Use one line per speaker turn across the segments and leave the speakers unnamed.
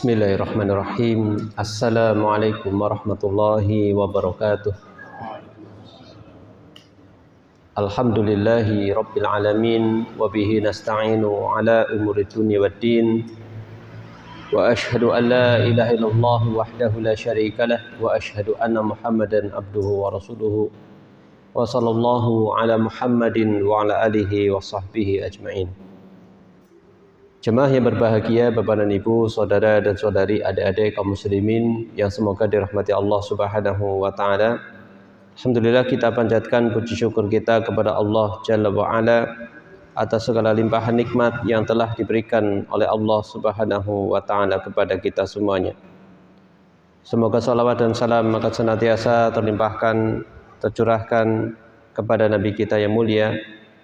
Bismillahirrahmanirrahim. Assalamualaikum warahmatullahi wabarakatuh. Alhamdulillahi rabbil alamin wa bihi nasta'inu ala umuri dunya waddin. Wa ashhadu an la ilaha illallah wahdahu la syarika lah wa ashhadu anna Muhammadan abduhu wa rasuluhu. Wa sallallahu ala Muhammadin wa ala alihi wa sahbihi ajma'in. Jemaah yang berbahagia, Bapak dan Ibu, saudara dan saudari, adik-adik kaum muslimin yang semoga dirahmati Allah Subhanahu wa taala. Alhamdulillah, kita panjatkan puji syukur kita kepada Allah Jalla wa Ala atas segala limpahan nikmat yang telah diberikan oleh Allah Subhanahu wa taala kepada kita semuanya. Semoga salawat dan salam akan senantiasa terlimpahkan, tercurahkan kepada Nabi kita yang mulia,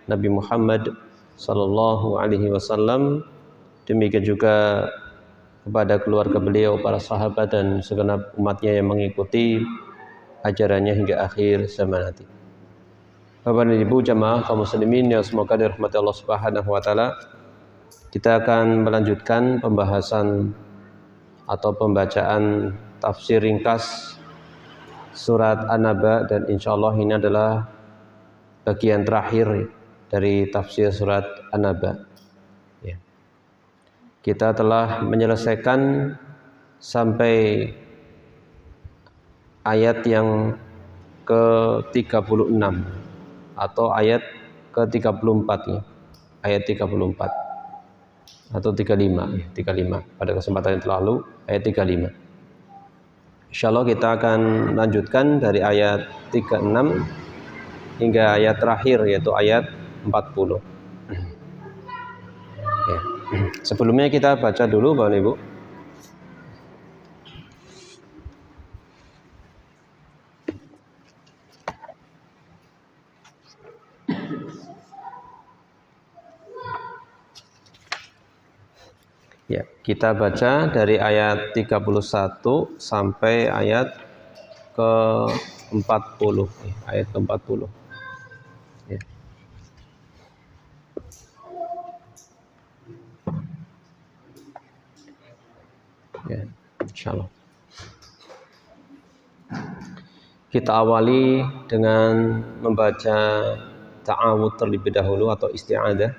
Nabi Muhammad sallallahu alaihi wasallam. Demikian juga kepada keluarga beliau, para sahabat dan segenap umatnya yang mengikuti ajarannya hingga akhir zaman nanti. Bapak dan Ibu jamaah kaum muslimin yang semoga dirahmati Allah Subhanahu wa taala, kita akan melanjutkan pembahasan atau pembacaan tafsir ringkas surat An-Naba, dan insyaallah ini adalah bagian terakhir dari tafsir surat An-Naba. Kita telah menyelesaikan sampai ayat yang ke-36 atau ayat ke-34 ya. Ayat 34 atau 35 pada kesempatan yang lalu, ayat 35. Insyaallah kita akan lanjutkan dari ayat 36 hingga ayat terakhir, yaitu ayat 40. Ya. Sebelumnya kita baca dulu Bapak Ibu. Ya, kita baca dari ayat 31 sampai ayat ke-40, ayat ke-40. Ya. Ya, insyaallah. Kita awali dengan membaca ta'awudz terlebih dahulu atau isti'adzah.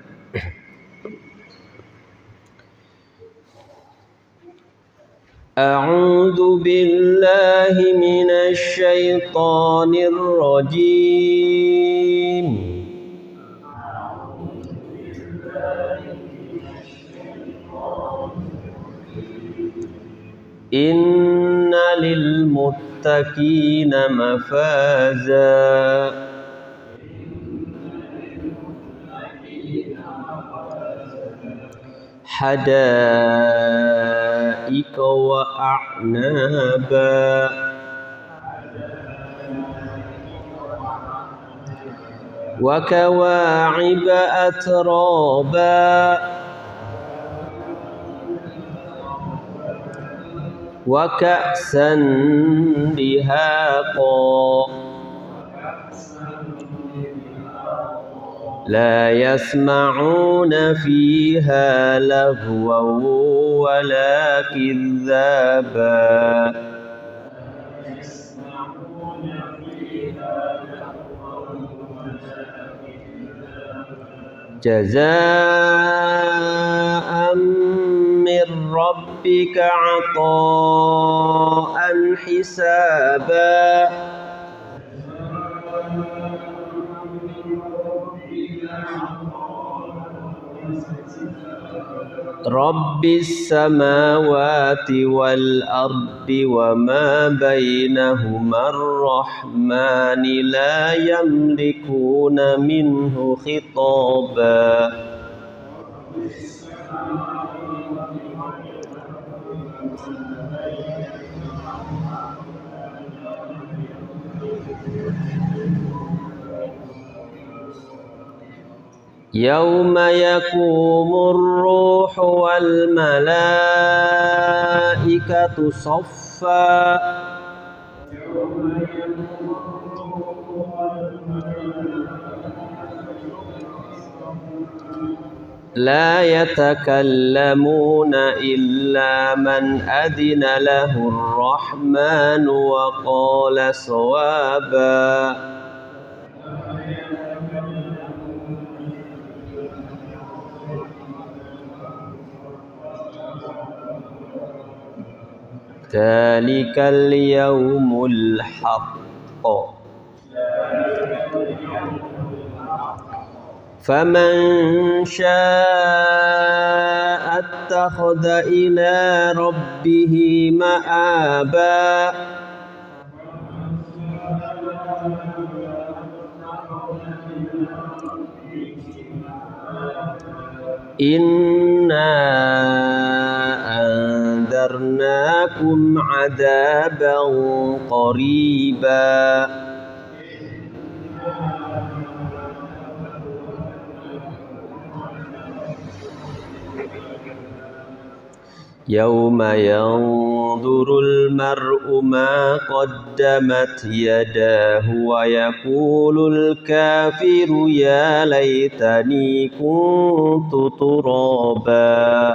A'udzu billahi minasy syaithanir rajim. Inna lil muttaqina mafaza hadaika wa a'naba wa kawa'iba atraba wa ka'san dihaqa la yasma'una fiha lahwan wala kidzaba jazaa'an min rabbika 'ata'an hisaba Rabbis samawati wal ardi wa ma bainahuma ar-rahmani la yamlikuna minhu khitaba Yauma yakumur ruhu wal malaikatu saffa لا يتكلمون إلا من أذن له الرحمن وقال صوابا ذلك اليوم الحق فمن شاء اتخذ إلى ربه مآبا إنا أنذرناكم عذابا قريبا يوم ينظر المرء ما قدمت يداه ويقول الكافر يا ليتني كنت ترابا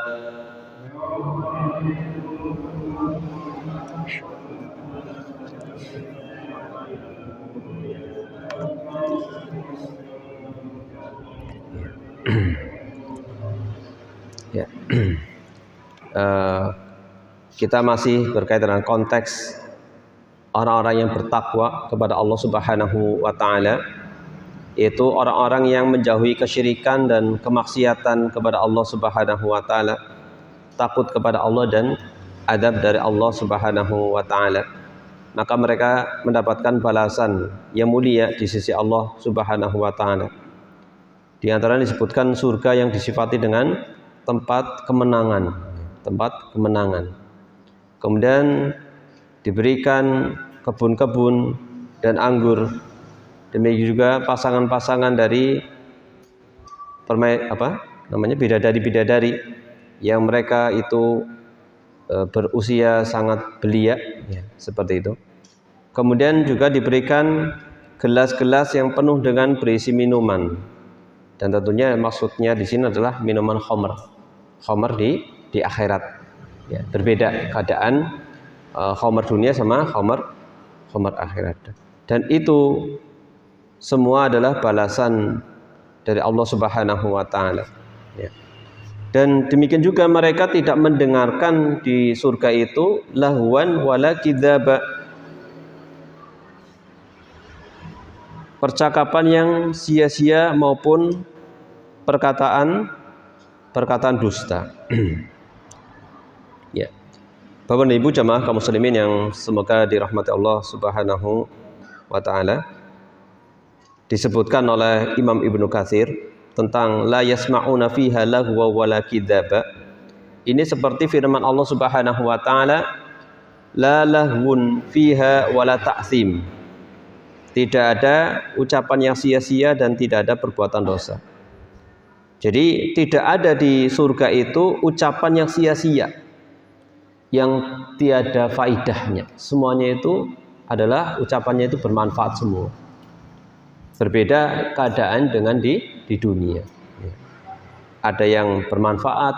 kita masih berkaitan dengan konteks orang-orang yang bertakwa kepada Allah Subhanahu wa taala, yaitu orang-orang yang menjauhi kesyirikan dan kemaksiatan kepada Allah Subhanahu wa taala, takut kepada Allah dan adab dari Allah Subhanahu wa taala. Maka mereka mendapatkan balasan yang mulia di sisi Allah Subhanahu wa taala. Di antaranya disebutkan surga yang disifati dengan tempat kemenangan, tempat kemenangan. Kemudian diberikan kebun-kebun dan anggur. Demikian juga pasangan-pasangan dari bidadari-bidadari yang mereka itu berusia sangat belia, ya, seperti itu. Kemudian juga diberikan gelas-gelas yang penuh dengan berisi minuman. Dan tentunya maksudnya di sini adalah minuman khamr di akhirat. Ya, berbeda keadaan khamr dunia sama khamr akhirat. Dan itu semua adalah balasan dari Allah Subhanahu wa taala. Ya. Dan demikian juga mereka tidak mendengarkan di surga itu lahwan wala kidzaba, percakapan yang sia-sia maupun perkataan dusta. Ya. Bapak dan Ibu jamaah kaum muslimin yang semoga dirahmati Allah Subhanahu wa taala, disebutkan oleh Imam Ibnu Katsir tentang la yasma'una fiha lahwa wala kidzaba. Ini seperti firman Allah Subhanahu wa taala, la lahwun fiha wala ta'thim. Tidak ada ucapan yang sia-sia dan tidak ada perbuatan dosa. Jadi tidak ada di surga itu ucapan yang sia-sia, yang tiada faidahnya. Semuanya itu adalah ucapannya itu bermanfaat semua. Berbeda keadaan dengan di dunia. Ada yang bermanfaat,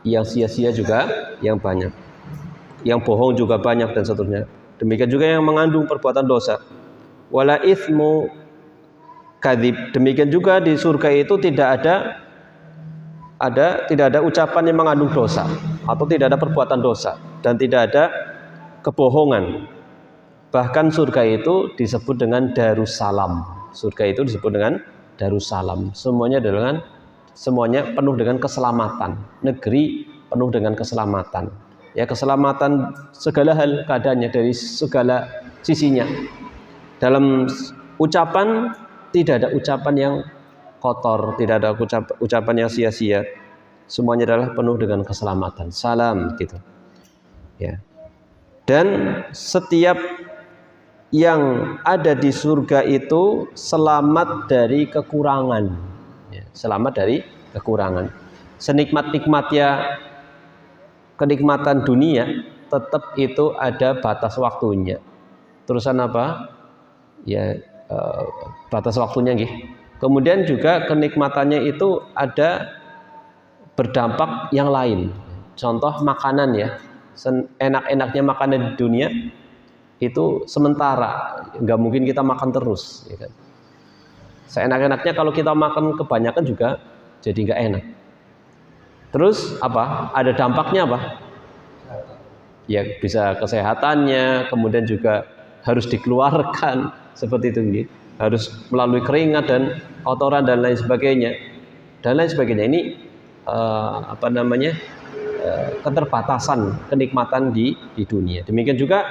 yang sia-sia juga yang banyak. Yang bohong juga banyak dan seterusnya. Demikian juga yang mengandung perbuatan dosa. Wala itsmu kadzib. Demikian juga di surga itu tidak ada ucapan yang mengandung dosa atau tidak ada perbuatan dosa dan tidak ada kebohongan. Bahkan surga itu disebut dengan Darussalam. Surga itu disebut dengan Darussalam. Semuanya penuh dengan keselamatan. Negeri penuh dengan keselamatan. Ya, keselamatan segala hal keadaannya dari segala sisinya. Dalam ucapan tidak ada ucapan yang kotor, tidak ada ucapan yang sia-sia. Semuanya adalah penuh dengan keselamatan. Salam gitu. Ya. Dan setiap yang ada di surga itu selamat dari kekurangan. Ya, selamat dari kekurangan. Senikmat-nikmatnya kenikmatan dunia, tetap itu ada batas waktunya. Terusan apa? Ya, batas waktunya nggih. Kemudian juga kenikmatannya itu ada berdampak yang lain. Contoh makanan ya, enak-enaknya makanan di dunia itu sementara, nggak mungkin kita makan terus, ya kan? Seenak-enaknya kalau kita makan kebanyakan juga jadi nggak enak. Terus apa? Ada dampaknya apa? Ya bisa kesehatannya, kemudian juga harus dikeluarkan seperti itu, gitu. Harus melalui keringat dan kotoran dan lain sebagainya, dan lain sebagainya. Ini keterbatasan kenikmatan di dunia. Demikian juga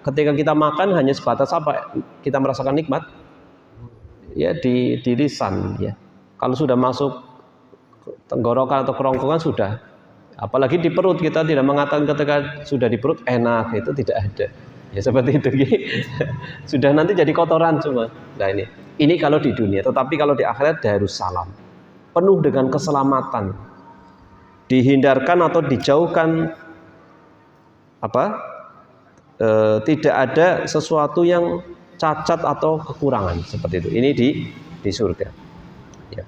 ketika kita makan hanya sebatas apa? Kita merasakan nikmat ya di lisan ya. Kalau sudah masuk tenggorokan atau kerongkongan sudah. Apalagi di perut, kita tidak mengatakan ketika sudah di perut enak, itu tidak ada. Ya seperti itu. Sudah nanti jadi kotoran semua. Nah ini kalau di dunia, tetapi kalau di akhirat darussalam. Penuh dengan keselamatan. Dihindarkan atau dijauhkan tidak ada sesuatu yang cacat atau kekurangan seperti itu. Ini di surga. Ya.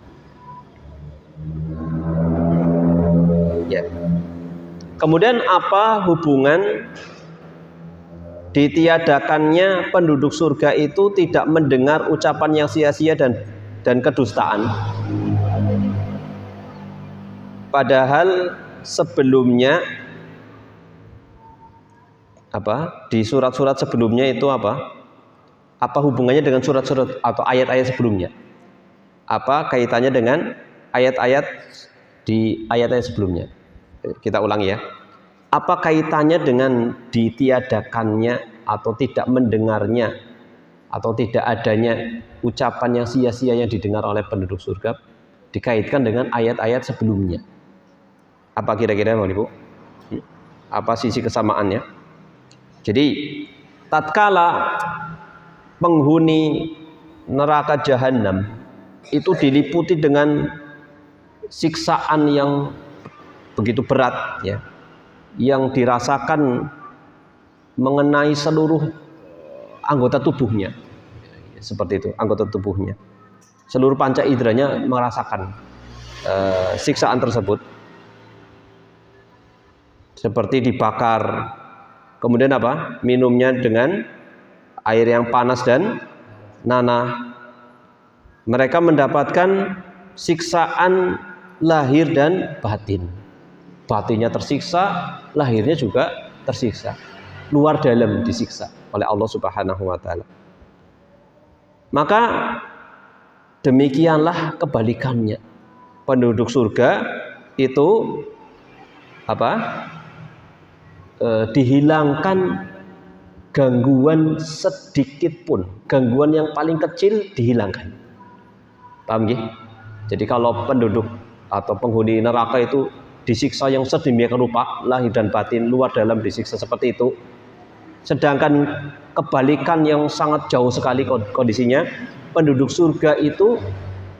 Ya. Kemudian apa hubungan ditiadakannya penduduk surga itu tidak mendengar ucapan yang sia-sia dan kedustaan? Padahal sebelumnya di surat-surat sebelumnya itu apa hubungannya dengan surat-surat atau ayat-ayat sebelumnya? Apa kaitannya dengan ayat-ayat di ayat-ayat sebelumnya? Kita ulangi ya. Apa kaitannya dengan ditiadakannya atau tidak mendengarnya atau tidak adanya ucapan yang sia-sia yang didengar oleh penduduk surga dikaitkan dengan ayat-ayat sebelumnya? Apa kira-kira Bapak Ibu? Apa sisi kesamaannya? Jadi tatkala penghuni neraka jahanam itu diliputi dengan siksaan yang begitu berat ya, yang dirasakan mengenai seluruh anggota tubuhnya, seperti itu, anggota tubuhnya, seluruh panca inderanya merasakan siksaan tersebut, seperti dibakar, kemudian minumnya dengan air yang panas dan nanah. Mereka mendapatkan siksaan lahir dan batin. Batinnya tersiksa, lahirnya juga tersiksa. Luar dalam disiksa oleh Allah Subhanahu wa taala. Maka demikianlah kebalikannya. Penduduk surga itu dihilangkan gangguan sedikit pun. Gangguan yang paling kecil dihilangkan. Paham nggih? Jadi kalau penduduk atau penghuni neraka itu disiksa yang sedemikian rupa, lahir dan batin, luar dalam disiksa seperti itu. Sedangkan kebalikan yang sangat jauh sekali kondisinya, penduduk surga itu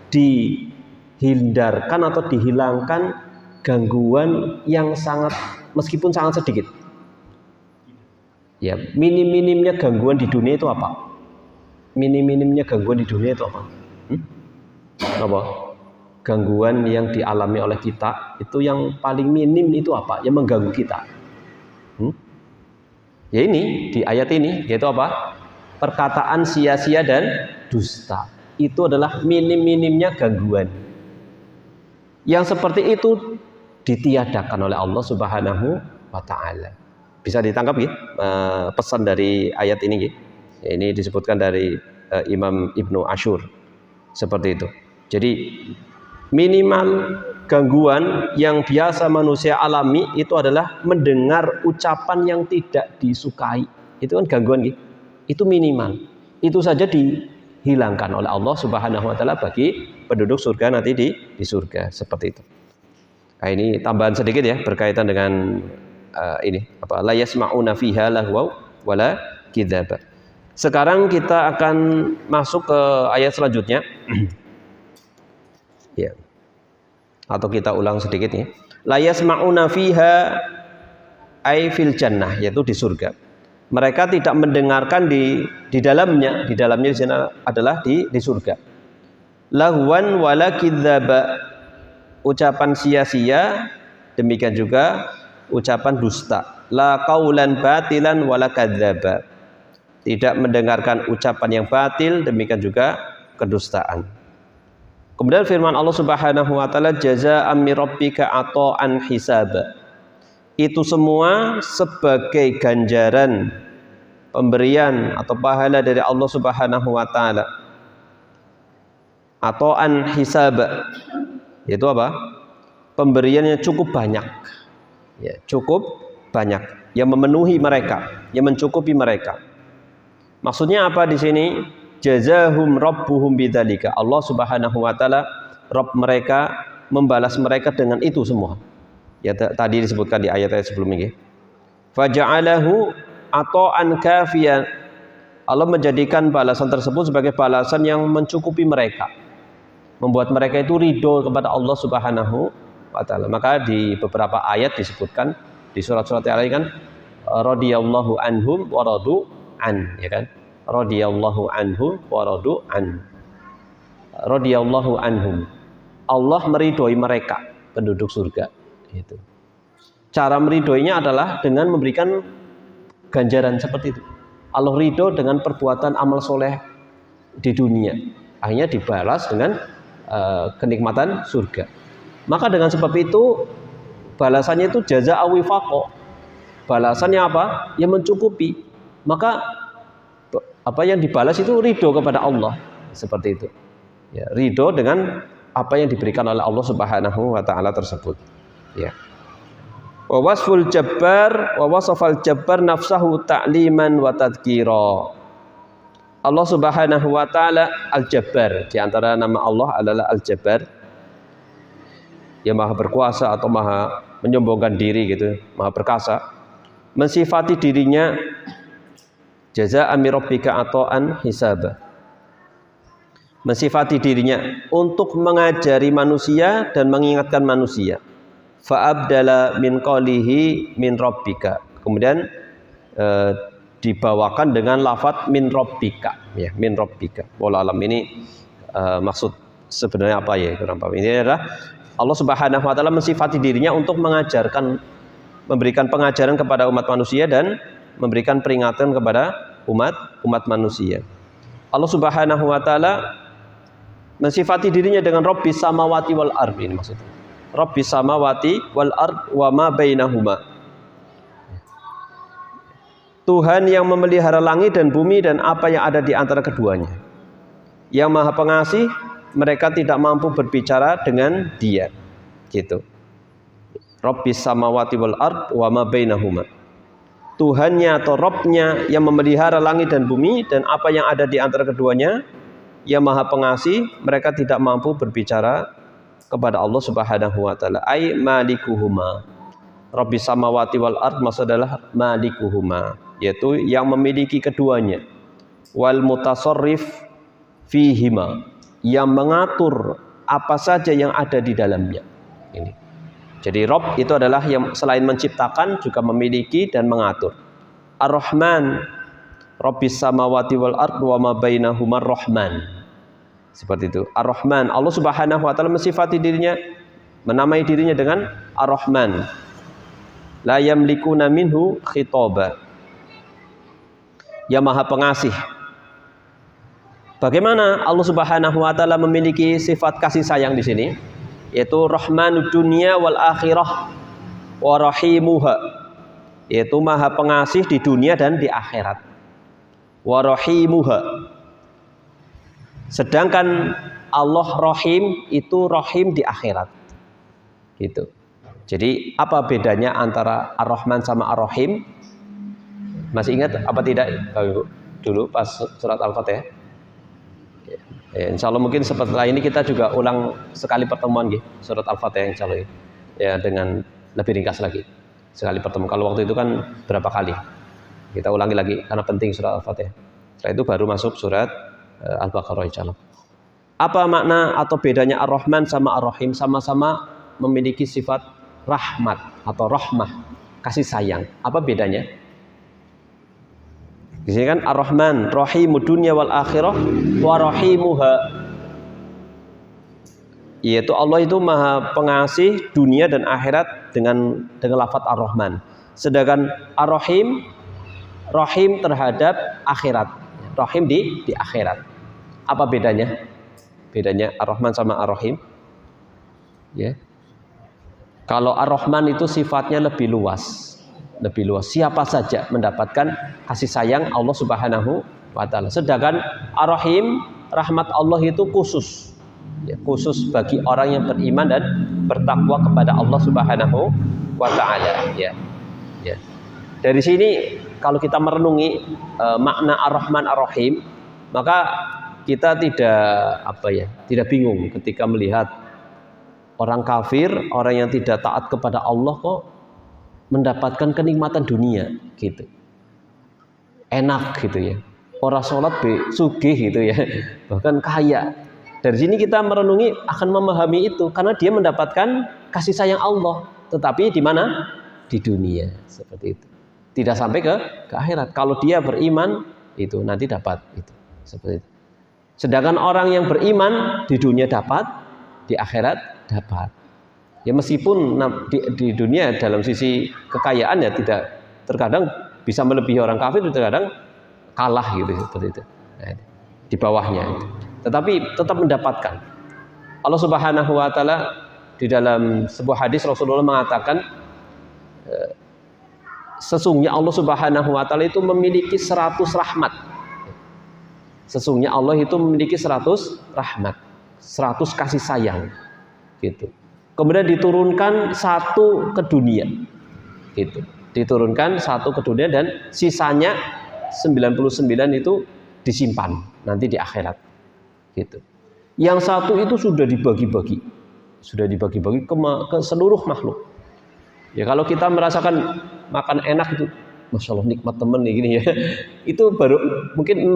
dihindarkan atau dihilangkan gangguan yang meskipun sangat sedikit. Ya, minim-minimnya gangguan di dunia itu apa? Minim-minimnya gangguan di dunia itu apa? Gangguan yang dialami oleh kita itu yang paling minim itu apa? Yang mengganggu kita. Ya ini di ayat ini yaitu apa? Perkataan sia-sia dan dusta. Itu adalah minim-minimnya gangguan. Yang seperti itu ditiadakan oleh Allah Subhanahu wa taala. Bisa ditangkap ya pesan dari ayat ini ya. Ini disebutkan dari Imam Ibnu Ashur. Seperti itu. Jadi minimal gangguan yang biasa manusia alami itu adalah mendengar ucapan yang tidak disukai. Itu kan gangguan gitu. Itu minimal. Itu saja dihilangkan oleh Allah Subhanahu wa taala bagi penduduk surga nanti di surga, seperti itu. Nah, ini tambahan sedikit ya berkaitan dengan la yasma'una fiha lahwa wala kidzaba. Sekarang kita akan masuk ke ayat selanjutnya. Ya. Atau kita ulang sedikit ya. La yasma'una fiha ay fil jannah, yaitu di surga. Mereka tidak mendengarkan di dalamnya. Di dalamnya di sana adalah di surga. Lahwan wala kidzaba, ucapan sia-sia, demikian juga ucapan dusta. La qaulan batilan wala kadzdzaba. Tidak mendengarkan ucapan yang batil, demikian juga kedustaan. Kemudian firman Allah Subhanahu wa taala, jazaa'an mir rabbika ata'an hisaba. Itu semua sebagai ganjaran, pemberian atau pahala dari Allah Subhanahu wa taala. Ata'an hisaba. Itu apa? Pemberiannya cukup banyak. Ya, cukup banyak yang memenuhi mereka, yang mencukupi mereka. Maksudnya apa di sini? Jazahum rabbuhum bidzalika. Allah Subhanahu wa taala, Rabb mereka membalas mereka dengan itu semua. Ya tadi disebutkan di ayat-ayat sebelum ini. Faja'alahu ata'an kafiyan. Allah menjadikan balasan tersebut sebagai balasan yang mencukupi mereka. Membuat mereka itu ridho kepada Allah Subhanahu wa taala. Maka di beberapa ayat disebutkan di surat-surat yang lain kan radhiyallahu anhum wa radu an, ya kan? Radhiyallahu anhum wa radu an. Radhiyallahu anhum. Allah meridhoi mereka, penduduk surga. Itu. Cara meridhoinya adalah dengan memberikan ganjaran seperti itu. Allah ridho dengan perbuatan amal soleh di dunia, akhirnya dibalas dengan kenikmatan surga. Maka dengan sebab itu balasannya itu jazaa wifaqo. Balasannya apa? Yang mencukupi. Maka apa yang dibalas itu ridho kepada Allah, seperti itu. Ya, ridho dengan apa yang diberikan oleh Allah Subhanahu wa taala tersebut. Ya. Wa wasful jabbar wa wasafal jabbar nafsahu ta'liman wa tadhkira. Allah Subhanahu wa taala Al-Jabbar, di antara nama Allah adalah Al-Jabbar. Yang maha berkuasa atau maha menyombongkan diri gitu, maha perkasa. Mensifati dirinya jazaa'an mir rabbika ata'an hisaba. Mensifati dirinya untuk mengajari manusia dan mengingatkan manusia. Fa'abdala min qalihi min rabbika. Kemudian dibawakan dengan lafadz min rabbika, ya, min rabbika. Wallahu alam, ini maksud sebenarnya apa ya? Kurang paham. Ini adalah Allah Subhanahu wa taala mensifati dirinya untuk mengajarkan, memberikan pengajaran kepada umat manusia dan memberikan peringatan kepada umat manusia. Allah Subhanahu wa taala mensifati dirinya dengan Rabbis samawati wal ardh, ini maksudnya. Rabbis samawati wal ard wa ma bainahuma. Tuhan yang memelihara langit dan bumi dan apa yang ada di antara keduanya. Yang Maha Pengasih, mereka tidak mampu berbicara dengan Dia. Gitu. Rabbis samawati wal ard wa ma bainahuma. Tuhannya atau Rabbnya yang memelihara langit dan bumi dan apa yang ada di antara keduanya, yang Maha Pengasih, mereka tidak mampu berbicara kepada Allah Subhanahu wa taala. Ai malikuhuma. Rabbis samawati wal ard maksud adalah malikuhuma, yaitu yang memiliki keduanya. Wal mutasarrif fihima, yang mengatur apa saja yang ada di dalamnya. Ini. Jadi Rabb itu adalah yang selain menciptakan juga memiliki dan mengatur. Ar-Rahman, Rabbis samawati wal ard wa ma bainahuma rahman. Seperti itu. Ar-Rahman, Allah Subhanahu wa taala mensifati dirinya, menamai dirinya dengan Ar-Rahman. La yamlikuna minhu khitaba. Yang Maha Pengasih. Bagaimana Allah Subhanahu wa taala memiliki sifat kasih sayang di sini? Yaitu Rahmanud dunya wal akhirah wa rahimuha. Yaitu Maha Pengasih di dunia dan di akhirat. Wa rahimuha. Sedangkan Allah Rahim itu Rahim di akhirat. Gitu. Jadi apa bedanya antara Ar-Rahman sama Ar-Rahim? Masih ingat apa tidak Bapak Ibu? Dulu pas surat Al-Fatihah. Ya, insya Allah mungkin setelah ini kita juga ulang sekali pertemuan gitu, surat Al-Fatihah insya Allah ya, dengan lebih ringkas lagi. Sekali pertemuan. Kalau waktu itu kan berapa kali? Kita ulangi lagi karena penting surat Al-Fatihah. Setelah itu baru masuk surat Al-Baqarah insyaallah. Apa makna atau bedanya Ar-Rahman sama Ar-Rahim? Sama-sama memiliki sifat rahmat atau rahmah, kasih sayang. Apa bedanya? Di sini kan Ar-Rahman, Rahimud dunya wal akhirah wa rahimuha. yaitu Allah itu Maha Pengasih dunia dan akhirat dengan lafaz Ar-Rahman. Sedangkan Ar-Rahim, Rahim terhadap akhirat, Rahim di akhirat. Apa bedanya? Bedanya Ar-Rahman sama Ar-Rahim? Ya. Kalau Ar-Rahman itu sifatnya lebih luas. Lebih luas. Siapa saja mendapatkan kasih sayang Allah Subhanahu wa taala. Sedangkan Ar-Rahim, rahmat Allah itu khusus. Ya, khusus bagi orang yang beriman dan bertakwa kepada Allah Subhanahu wa taala, ya. Ya. Dari sini kalau kita merenungi makna Ar-Rahman Ar-Rahim, maka kita tidak bingung ketika melihat orang kafir, orang yang tidak taat kepada Allah kok mendapatkan kenikmatan dunia gitu. Enak gitu ya. Orang sholat sugih gitu ya. Bahkan kaya. Dari sini kita merenungi akan memahami itu karena dia mendapatkan kasih sayang Allah, tetapi di mana? Di dunia, seperti itu. Tidak sampai ke akhirat. Kalau dia beriman itu nanti dapat itu, seperti itu. Sedangkan orang yang beriman di dunia dapat, di akhirat dapat. Ya meskipun di dunia dalam sisi kekayaan ya tidak, terkadang bisa melebihi orang kafir, terkadang kalah gitu, seperti itu. Nah, di bawahnya itu. Tetapi tetap mendapatkan. Allah Subhanahu wa taala di dalam sebuah hadis Rasulullah mengatakan sesungguhnya Allah Subhanahu wa taala itu memiliki 100 rahmat. Sesungguhnya Allah itu memiliki 100 rahmat, 100 kasih sayang gitu. Kemudian diturunkan satu ke dunia gitu. Diturunkan satu ke dunia dan sisanya 99 itu disimpan nanti di akhirat gitu. Yang satu itu sudah dibagi-bagi ke seluruh makhluk. Ya kalau kita merasakan makan enak itu, Masya Allah nikmat temen nih gini ya, itu baru mungkin 0,00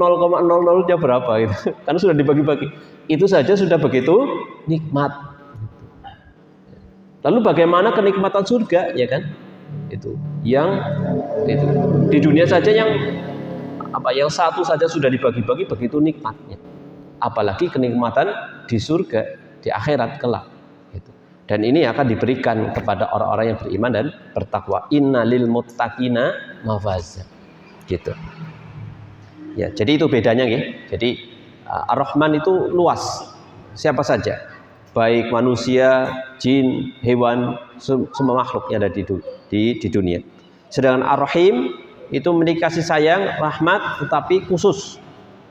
berapa gitu, karena sudah dibagi-bagi. Itu saja sudah begitu nikmat. Lalu bagaimana kenikmatan surga, ya kan? Itu di dunia saja yang satu saja sudah dibagi-bagi begitu nikmatnya. Apalagi kenikmatan di surga, di akhirat kelak. Gitu. Dan ini akan diberikan kepada orang-orang yang beriman dan bertakwa. Innalil muttaqina mafaza. Gitu. Ya, jadi itu bedanya ya. Jadi Ar-Rahman itu luas. Siapa saja. Baik manusia, jin, hewan, semua makhluk yang ada di dunia. Sedangkan Ar-Rahim itu memiliki kasih sayang, rahmat, tetapi khusus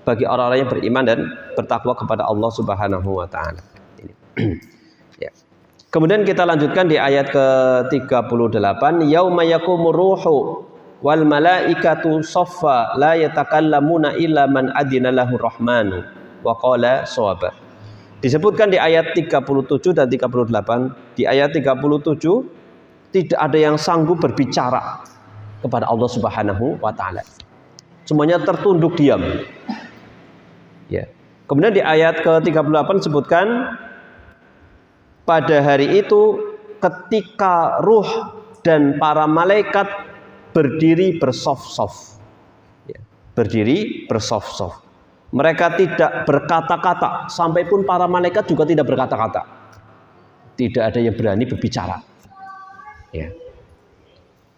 bagi orang-orang yang beriman dan bertakwa kepada Allah Subhanahu wa taala. Ya. Kemudian kita lanjutkan di ayat ke-38, yauma yaqumur ruhu wal malaikatu saffa la yatakallamuna illa man adina lahu rahmanu wa qala shawaba. Disebutkan di ayat 37 dan 38. Di ayat 37 tidak ada yang sanggup berbicara kepada Allah Subhanahu wa taala. Semuanya tertunduk diam. Ya. Kemudian di ayat ke-38 disebutkan pada hari itu ketika ruh dan para malaikat berdiri bersaf-saf. Ya. Berdiri bersaf-saf. Mereka tidak berkata-kata, sampai pun para malaikat juga tidak berkata-kata. Tidak ada yang berani berbicara. Ya.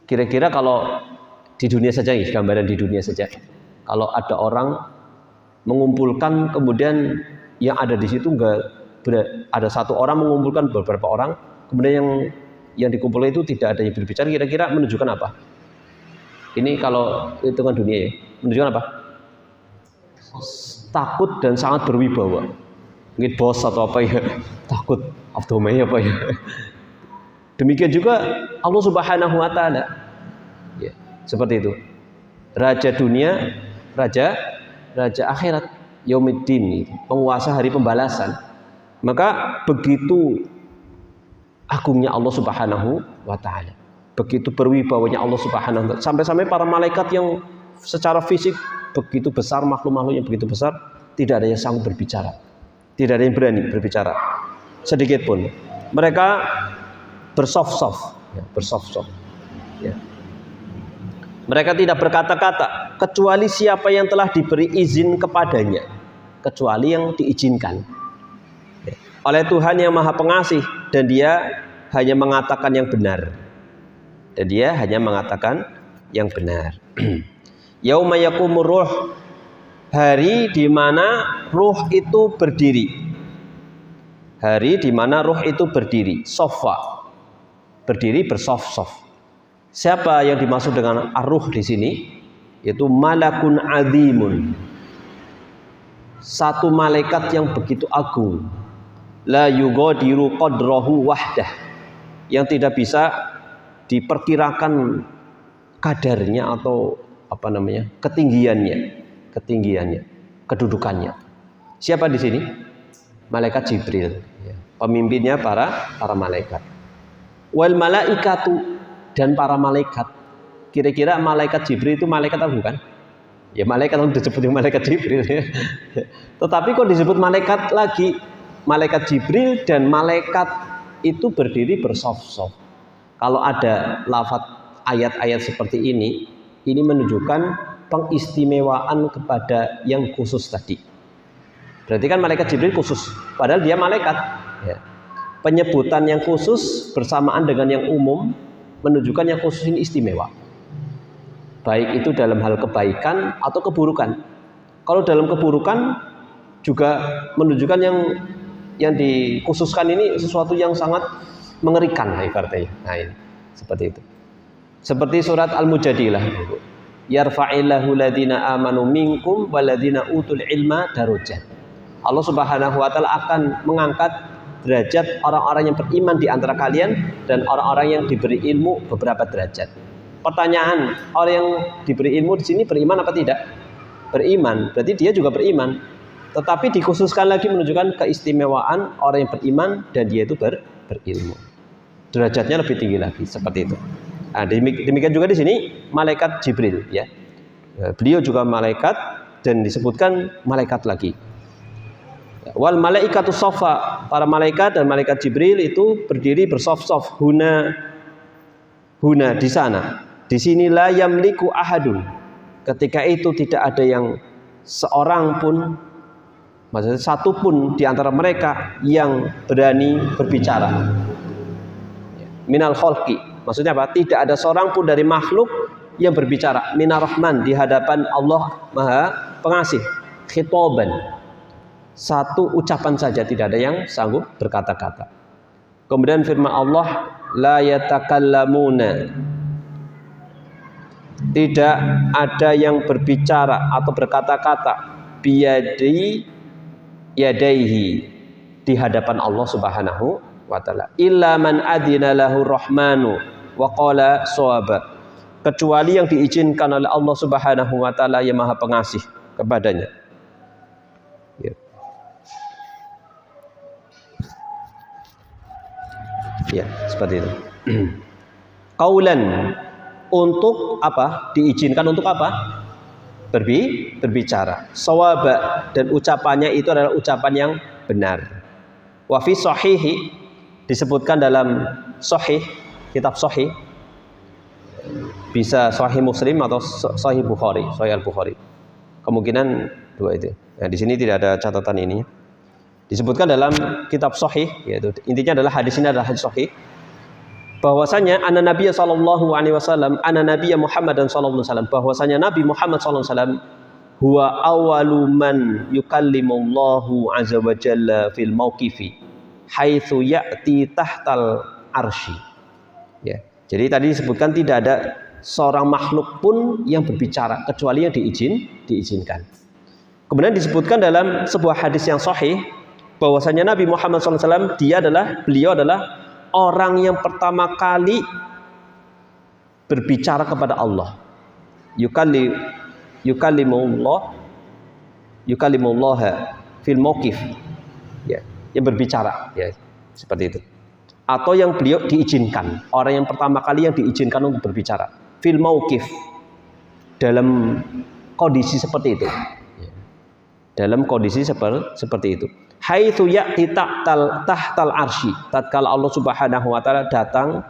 Kira-kira kalau di dunia saja, gambaran di dunia saja. Kalau ada orang mengumpulkan, kemudian yang ada di situ ada satu orang mengumpulkan beberapa orang, kemudian yang dikumpulkan itu tidak ada yang berbicara, kira-kira menunjukkan apa? Ini kalau hitungan dunia ya, menunjukkan apa? Takut dan sangat berwibawa. Mungkin bos atau apa ya, takut abdomai apa ya. Demikian juga Allah Subhanahu wa taala. Ya, seperti itu. Raja dunia, raja akhirat, yaumiddin, penguasa hari pembalasan. Maka begitu agungnya Allah Subhanahu wa taala. Begitu berwibawanya Allah Subhanahu wa taala. Sampai-sampai para malaikat yang secara fisik begitu besar, makhluk-makhluk yang begitu besar, tidak ada yang sanggup berbicara, tidak ada yang berani berbicara sedikit pun. Mereka bersaf-saf, ya. Mereka tidak berkata-kata kecuali siapa yang telah diberi izin kepadanya, kecuali yang diizinkan. Ya. oleh Tuhan yang Maha Pengasih, dan dia hanya mengatakan yang benar. Dan dia hanya mengatakan yang benar. Yauma yaqumur ruh, hari di mana ruh itu berdiri. Hari di mana ruh itu berdiri, sofa, berdiri bersof-sof. Siapa yang dimaksud dengan ar-ruh di sini? Yaitu malakun azimun, satu malaikat yang begitu agung, la yughadiru qadrahu wahdah, yang tidak bisa diperkirakan kadarnya atau ketinggiannya, kedudukannya. Siapa di sini? Malaikat Jibril, pemimpinnya para malaikat. Wal malaikatu, dan para malaikat. Kira-kira malaikat Jibril itu malaikat atau bukan? Ya malaikat, yang disebut malaikat Jibril ya. Tetapi kok disebut malaikat lagi? Malaikat Jibril dan malaikat itu berdiri bersof-sof. Kalau ada lafaz ayat-ayat seperti ini menunjukkan pengistimewaan kepada yang khusus tadi. Berarti kan malaikat Jibril khusus, padahal dia malaikat. Ya. Penyebutan yang khusus bersamaan dengan yang umum menunjukkan yang khusus ini istimewa. Baik itu dalam hal kebaikan atau keburukan. Kalau dalam keburukan juga menunjukkan yang dikhususkan ini sesuatu yang sangat mengerikan ibaratnya. Nah ini seperti itu. Seperti surat Al-Mujadilah. Yarfa'illahu ladina amanu minkum waladina utul ilma darajat. Allah Subhanahu wa taala akan mengangkat derajat orang-orang yang beriman di antara kalian dan orang-orang yang diberi ilmu beberapa derajat. Pertanyaan, orang yang diberi ilmu di sini beriman apa tidak? Beriman, berarti dia juga beriman. Tetapi dikhususkan lagi menunjukkan keistimewaan orang yang beriman dan dia itu berilmu. Derajatnya lebih tinggi lagi, seperti itu. Nah, demikian juga di sini malaikat Jibril, ya. Beliau juga malaikat dan disebutkan malaikat lagi. Wal malaikatu sofa, para malaikat dan malaikat Jibril itu berdiri bersof-sof huna di sana. Di sini la yamliku ahadun. Ketika itu tidak ada yang seorang pun, maksudnya satu pun di antara mereka yang berani berbicara. Minal khalqi, maksudnya apa? Tidak ada seorang pun dari makhluk yang berbicara minar rahman, di hadapan Allah Maha Pengasih. Khitoban, satu ucapan saja, tidak ada yang sanggup berkata-kata. Kemudian firman Allah, la yatakallamuna, tidak ada yang berbicara atau berkata-kata biyadi yadaihi, di hadapan Allah Subhanahu wa taala, illa man adina lahu rahmanu wa qala shawaba, kecuali yang diizinkan oleh Allah Subhanahu wa taala yang Maha Pengasih kepadanya. Ya, seperti itu. Qaulan, untuk apa? Diizinkan untuk apa? Berbicara. Shawaba, dan ucapannya itu adalah ucapan yang benar. Wa fi sahihi, disebutkan dalam sahih, kitab sahih, bisa sahih Muslim atau sahih Bukhari, sahih Al-Bukhari. Kemungkinan dua itu. Nah, di sini tidak ada catatan ini. Disebutkan dalam kitab sahih, yaitu intinya adalah hadis ini adalah hadis sahih, bahwasanya anna Nabi sallallahu alaihi wasallam, anna Nabi Muhammad sallallahu alaihi wasallam, bahwasanya Nabi Muhammad sallallahu alaihi wasallam huwa awwalu man yukallimullahu azza wa jalla fil mauqifi haitsu ya'ti tahtal arsy. Ya. Jadi tadi disebutkan tidak ada seorang makhluk pun yang berbicara kecuali yang diizinkan. Kemudian disebutkan dalam sebuah hadis yang sahih bahwasanya Nabi Muhammad SAW beliau adalah orang yang pertama kali berbicara kepada Allah. Yukallimullah fil mauqif, ya, yang berbicara, ya, seperti itu. Atau yang beliau diizinkan, orang yang pertama kali yang diizinkan untuk berbicara fil mauqif, dalam kondisi seperti itu, dalam kondisi seperti itu. Haitsu ya'ti tahtal arsy, tatkala Allah Subhanahu wa taala datang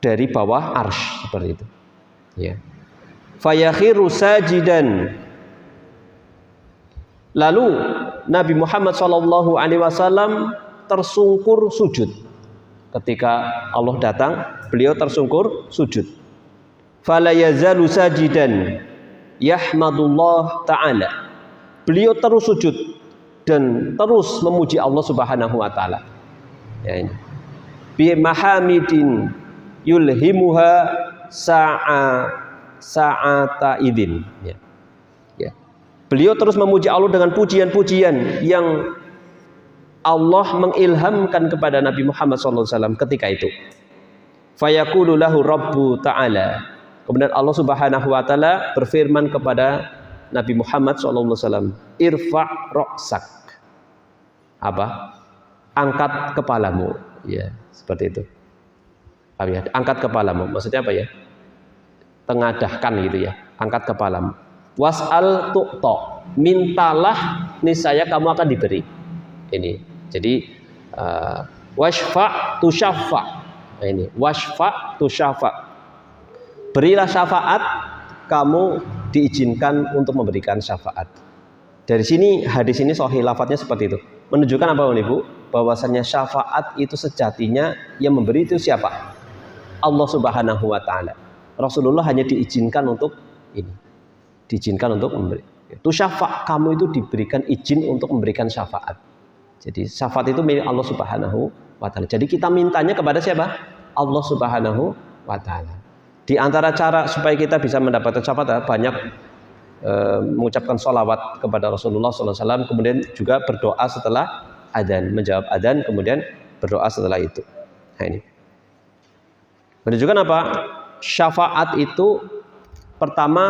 dari bawah arsy, seperti itu, ya. Fayakhiru sajidan, Lalu Nabi Muhammad SAW tersungkur sujud. Ketika Allah datang, beliau tersungkur sujud. Fala yazalu sajidan yahmadullah ta'ala. Beliau terus sujud dan terus memuji Allah Subhanahu wa taala. Ya ini. Bi mahamidin yulhimuha sa'ata idin. Ya. Ya. Beliau terus memuji Allah dengan pujian-pujian yang Allah mengilhamkan kepada Nabi Muhammad SAW ketika itu. Fayaqulu lahu Rabbu ta'ala. Kemudian Allah Subhanahu wa taala berfirman kepada Nabi Muhammad SAW, irfa' ra'sak. Apa? Angkat kepalamu. Ya, seperti itu. Angkat kepalamu. Maksudnya apa ya? Tengadahkan gitu ya. Angkat kepalamu. Was'al tu'ta. Mintalah, niscaya kamu akan diberi. Ini. Jadi washfa' tu syafa'. Nah, ini washfa' tu syafa'. Berilah syafaat, kamu diizinkan untuk memberikan syafaat. Dari sini hadis ini sahih, lafadznya seperti itu. Menunjukkan apa Ibu? Bahwasanya syafaat itu sejatinya yang memberi itu siapa? Allah Subhanahu wa taala. Rasulullah hanya diizinkan untuk ini. Diizinkan untuk memberi. Itu syafaat, kamu itu diberikan izin untuk memberikan syafaat. Jadi syafaat itu milik Allah Subhanahu wa taala. Jadi kita mintanya kepada siapa? Allah Subhanahu wa taala. Di antara cara supaya kita bisa mendapatkan syafaat banyak mengucapkan sholawat kepada Rasulullah SAW, kemudian juga berdoa setelah adzan, menjawab adzan, kemudian berdoa setelah itu. Nah ini. Menunjukkan apa? Syafaat itu pertama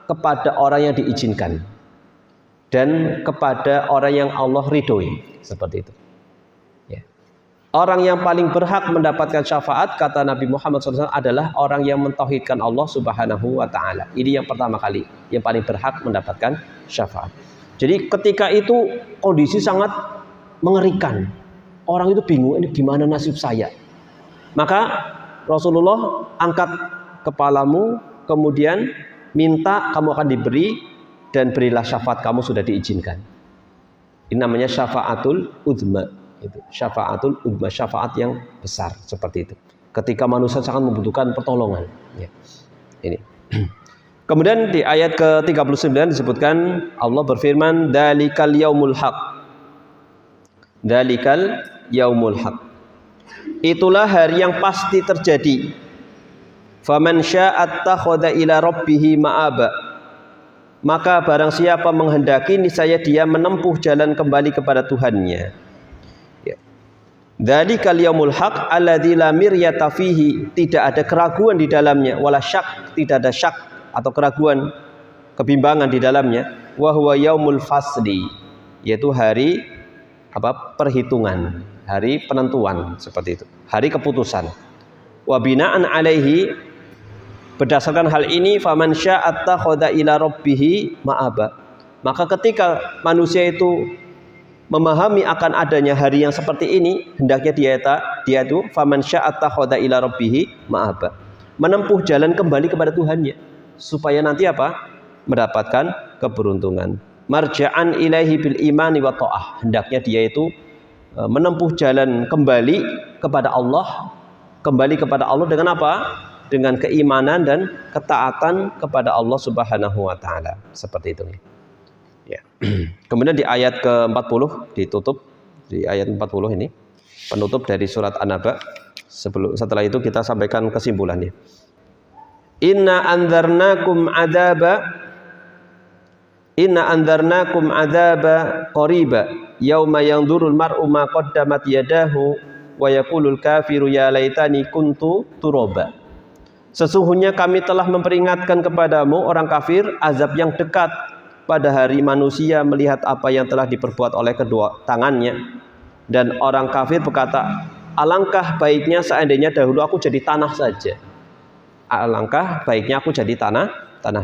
kepada orang yang diizinkan dan kepada orang yang Allah ridhoi, seperti itu. Ya. Orang yang paling berhak mendapatkan syafaat kata Nabi Muhammad SAW adalah orang yang mentauhidkan Allah Subhanahu wa taala. Ini yang pertama kali yang paling berhak mendapatkan syafaat. Jadi ketika itu kondisi sangat mengerikan. Orang itu bingung, ini gimana nasib saya? Maka Rasulullah angkat kepalamu, kemudian minta, kamu akan diberi, dan berilah syafaat, kamu sudah diizinkan. Ini namanya syafaatul uzma. Itu syafaatul uzma, syafaat yang besar, seperti itu. Ketika manusia sangat membutuhkan pertolongan. Ya. Ini. Kemudian di ayat ke-39 disebutkan Allah berfirman, "Dzalikal yaumul haq." Dzalikal yaumul haq. Itulah hari yang pasti terjadi. Faman syaa'a attakhadha ila rabbih ma'aba. Maka barang siapa menghendaki, niscaya dia menempuh jalan kembali kepada Tuhannya. Dzalikal yaumul haq alladzi la miryata fihi, tidak ada keraguan di dalamnya, wala syak, tidak ada syak atau keraguan, kebimbangan di dalamnya. Wa huwa yaumul fasli, yaitu hari apa? Perhitungan, hari penentuan, seperti itu. Hari keputusan. Wa bina'an alaihi, berdasarkan hal ini, faman syaa'a attakhadha ila rabbih ma'aba. Maka ketika manusia itu memahami akan adanya hari yang seperti ini, hendaknya dia itu faman syaa'a attakhadha ila rabbih ma'aba, menempuh jalan kembali kepada Tuhannya supaya nanti apa? Mendapatkan keberuntungan. Marja'an ilaihi bil imani wa ta'ah, hendaknya dia itu menempuh jalan kembali kepada Allah, kembali kepada Allah dengan apa? Dengan keimanan dan ketaatan kepada Allah Subhanahu wa taala. Seperti itu. Ya. Kemudian di ayat ke-40 ditutup, di ayat 40 ini penutup dari surat An-Naba. Setelah itu kita sampaikan kesimpulannya. Inna andzarnakum adzaba qariba yauma yanzurul mar'u ma qaddamat yadahu wa yaqulul kafiru ya laitani kuntu turaba. Sesungguhnya kami telah memperingatkan kepadamu orang kafir azab yang dekat pada hari manusia melihat apa yang telah diperbuat oleh kedua tangannya. Dan orang kafir berkata, alangkah baiknya seandainya dahulu aku jadi tanah saja. Alangkah baiknya aku jadi tanah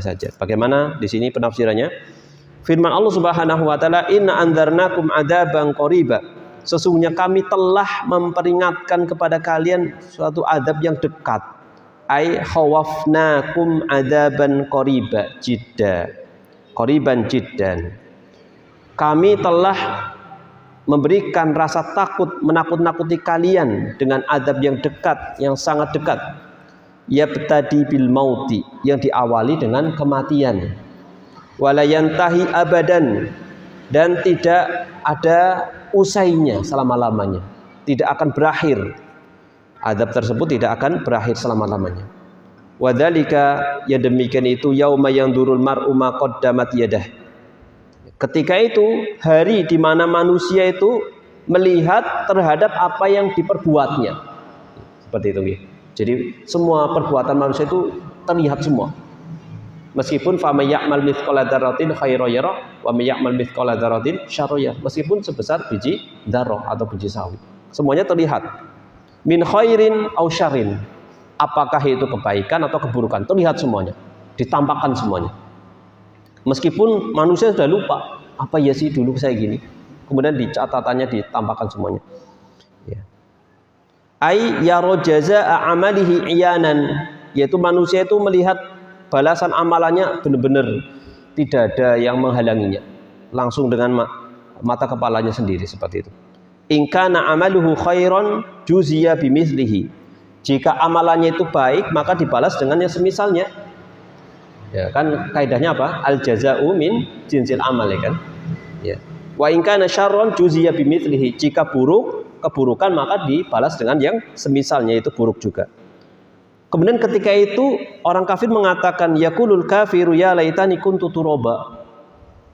saja. Bagaimana di sini penafsirannya? Firman Allah Subhanahu wa taala, inna andzarnakum adzaban qariba. Sesungguhnya kami telah memperingatkan kepada kalian suatu azab yang dekat. Ai khawafnakum adzaban qariba jidda. Qariban jiddan. kami telah memberikan rasa takut, menakut-nakuti kalian dengan azab yang dekat, yang sangat dekat. Yabtadi bil mauti, yang diawali dengan kematian. Wala yantahi abadan, dan tidak ada usainya selama-lamanya, tidak akan berakhir. Azab tersebut tidak akan berakhir selama-lamanya. Wadzalika, ya demikian itu, yauma yanzurul mar'u ma qaddamat yadah. Ketika itu hari di mana manusia itu melihat terhadap apa yang diperbuatnya. Seperti itu. Jadi semua perbuatan manusia itu terlihat semua. Meskipun faman ya'mal mithqala dzarratin khairan yarah wa may ya'mal mithqala dzarratin syarran yarah. Meskipun sebesar biji dzarrah atau biji sawi, semuanya terlihat. Min khairin aw syarrin. Apakah itu kebaikan atau keburukan, terlihat semuanya, ditampakkan semuanya. Meskipun manusia sudah lupa, apa ya sih dulu saya gini, kemudian di catatannya ditampakkan semuanya. Ya. Ai yara jazaa'a amalihi iyanan, yaitu manusia itu melihat balasan amalannya benar-benar, tidak ada yang menghalanginya, langsung dengan mata kepalanya sendiri, seperti itu. In kana amaluhu khairan juziya bimithlihi. Jika amalannya itu baik, maka dibalas dengan yang semisalnya. Ya kan kaidahnya apa? Al jazaa'u min jinsil amal, ya kan? Ya. Wa in kana syarran juziya bimithlihi. Jika keburukan maka dibalas dengan yang semisalnya, itu buruk juga. Kemudian ketika itu orang kafir mengatakan yaqulul kafiru ya laitani kuntu turaba.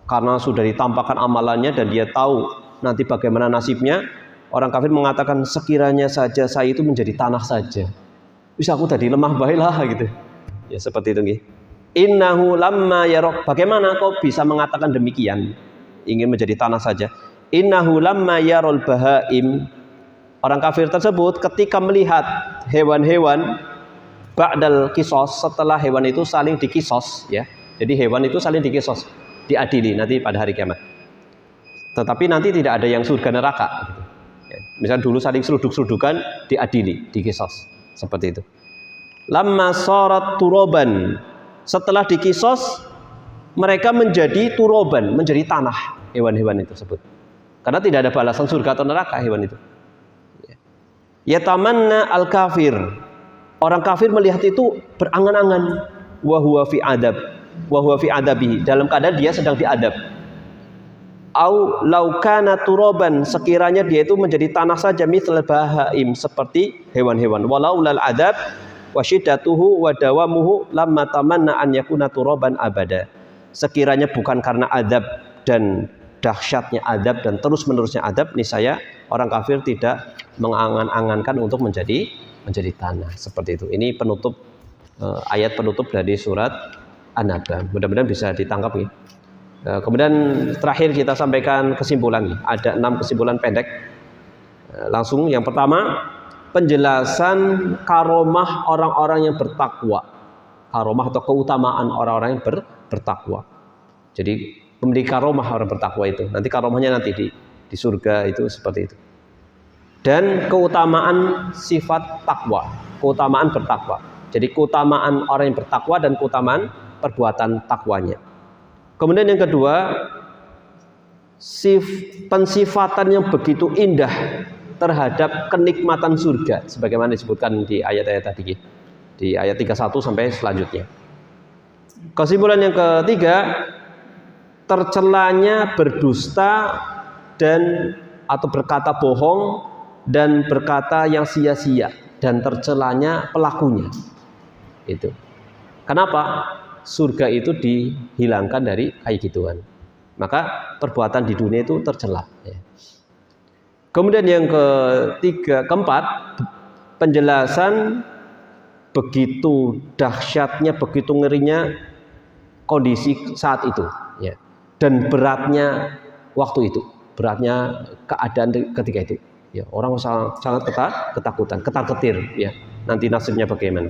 Karena sudah ditampakkan amalannya dan dia tahu nanti bagaimana nasibnya, orang kafir mengatakan sekiranya saja saya itu menjadi tanah saja. Bisa aku tadi lemah baiklah gitu. Ya seperti itu nggih. Innahu lamma yarok. Bagaimana kau bisa mengatakan demikian? Ingin menjadi tanah saja. Innahu lamma yarol bahaim. Orang kafir tersebut ketika melihat hewan-hewan ba'dal kisos, setelah hewan itu saling dikisos, ya. Jadi hewan itu saling dikisos, diadili nanti pada hari kiamat. Tetapi nanti tidak ada yang surga neraka. Ya. Misalnya dulu saling seruduk-serudukan, diadili, dikisos, seperti itu. Lamma sarat turoban. Setelah dikisos, mereka menjadi turoban, menjadi tanah, hewan-hewan itu tersebut. Karena tidak ada balasan surga atau neraka hewan itu. Yatamanna al-kafir. Orang kafir melihat itu berangan-angan. Wa huwa fi adab. Wa huwa fi adabihi. Dalam keadaan dia sedang diadab. Au laukana turoban. Sekiranya dia itu menjadi tanah saja. Mithl bahaim. Seperti hewan-hewan. Walau lal adab. Wasyiddatuhu wa dawamuhu lamma tamanna an yakuna turoban abada. Sekiranya bukan karena adab dan dahsyatnya adab dan terus-menerusnya adab, niscaya orang kafir tidak mengangan-angankan untuk menjadi tanah, seperti itu. Ini penutup ayat penutup dari surat An-Naba. Mudah-mudahan bisa ditangkap ya. Kemudian terakhir kita sampaikan kesimpulan. Ada 6 kesimpulan pendek. Langsung yang pertama, penjelasan karomah orang-orang yang bertakwa. Karomah atau keutamaan orang-orang yang bertakwa. Jadi memiliki karomah orang bertakwa itu. Nanti karomahnya nanti di surga itu seperti itu. Dan keutamaan sifat takwa, keutamaan bertakwa. Jadi keutamaan orang yang bertakwa dan keutamaan perbuatan takwanya. Kemudian yang kedua, pensifatan yang begitu indah terhadap kenikmatan surga, sebagaimana disebutkan di ayat-ayat tadi, di ayat 31 sampai selanjutnya. Kesimpulan yang ketiga, tercelanya berdusta dan atau berkata bohong dan berkata yang sia-sia, dan tercelanya pelakunya. Itu. Kenapa? Surga itu dihilangkan dari kayak gituan. Maka perbuatan di dunia itu tercela. Ya. Kemudian yang keempat, penjelasan begitu dahsyatnya, begitu ngerinya kondisi saat itu, ya. Dan beratnya waktu itu, beratnya keadaan ketika itu. Ya, orang sangat ketakutan, ketar-ketir, ya. Nanti nasibnya bagaimana?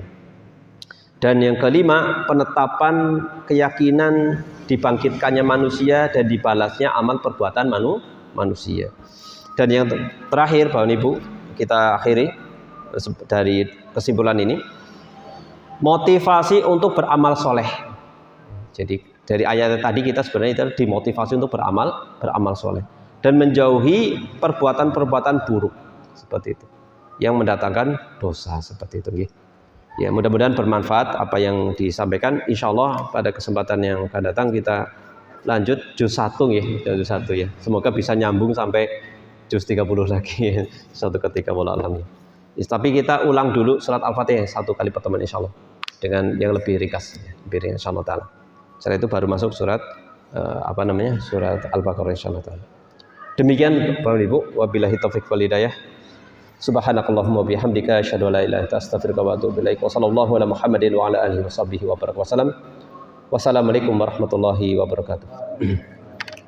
Dan yang kelima, penetapan keyakinan dibangkitkannya manusia dan dibalasnya amal perbuatan manusia. Dan yang terakhir, Bapak Ibu, kita akhiri dari kesimpulan ini, motivasi untuk beramal soleh. Jadi Dari ayat tadi kita sebenarnya itu dimotivasi untuk beramal soleh dan menjauhi perbuatan-perbuatan buruk seperti itu yang mendatangkan dosa seperti itu. Ya, mudah-mudahan bermanfaat apa yang disampaikan. Insya Allah pada kesempatan yang akan datang kita lanjut juz 1 ya, juz 1 ya. Semoga bisa nyambung sampai juz 30 lagi suatu ketika wallahu alam. Tapi kita ulang dulu surat Al-Fatihah satu kali pertemuan insya Allah dengan yang lebih ringkas, insyaallah taala. Setelah itu baru masuk surat surat Al-Baqarah insyaallah taala. Demikian Bapak Ibu, wabillahi taufik wal hidayah. Subhanakallahumma bihamdika asyhadu an la ilaha illa anta astaghfiruka wa atubu ilaik. Wa sallallahu ala Muhammadin wa ala alihi wa sahbihi wa barak wasallam. Wassalamualaikum warahmatullahi wabarakatuh.